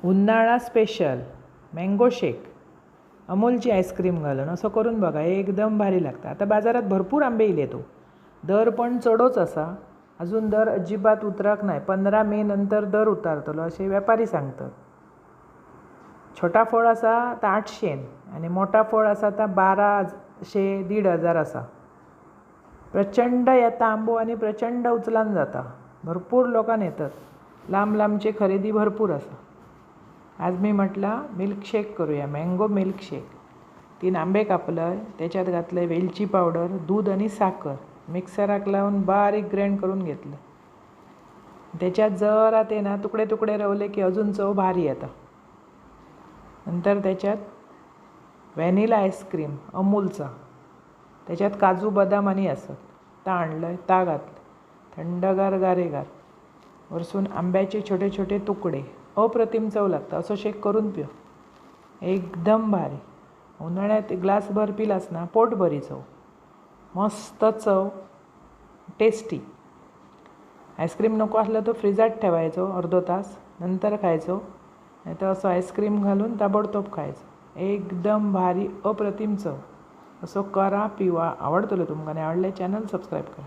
उन्हाळा special mango शेक अमूलची ice cream घालून असं करून बघा, एकदम भारी लागतं. आता बाजारात भरपूर आंबे इले तो दर पण चढोच असा, अजून दर अजिबात उतरक नाही. 15 मे नंतर दर उतारतलो असे व्यापारी सांगतात. छोटा फळ असा तर 800 आणि मोठा फळ असा तर 1200 1500 असा. प्रचंड येता आंबो आणि प्रचंड उचलान जाता. भरपूर लोकांना येतात. लांब लांबची खरेदी भरपूर असा. आज मी म्हटलं मिल्कशेक करूया, मँगो मिल्कशेक. 3 आंबे कापलं, त्याच्यात घातलं वेलची पावडर, दूध आणि साखर. मिक्सराक लावून बारीक ग्राइंड करून घेतलं. त्याच्यात जरा ते ना तुकडे तुकडे रवले की अजून चव भारी येतं. नंतर त्याच्यात व्हॅनिला आईस्क्रीम अमूलचा, त्याच्यात काजू बदाम आणि असत ता आणलं, ता घातलं. थंडगार गारेगार वरसून आंब्याचे छोटे छोटे तुकडे. अप्रतिम चव लागतं. असं शेक करून पिव, एकदम भारी. उन्हाळ्यात ग्लासभर पिलास ना पोट भरी चव, मस्त चव, टेस्टी. आईस्क्रीम नको असलं तर फ्रीजात ठेवायचो अर्धो तास, नंतर खायचो. नाही तर असं आईस्क्रीम घालून ताबडतोब खायचं, एकदम भारी अप्रतिम चव. असं करा, पिवा. आवडतलो तुमकां? आवडले चॅनल सबस्क्राईब करा.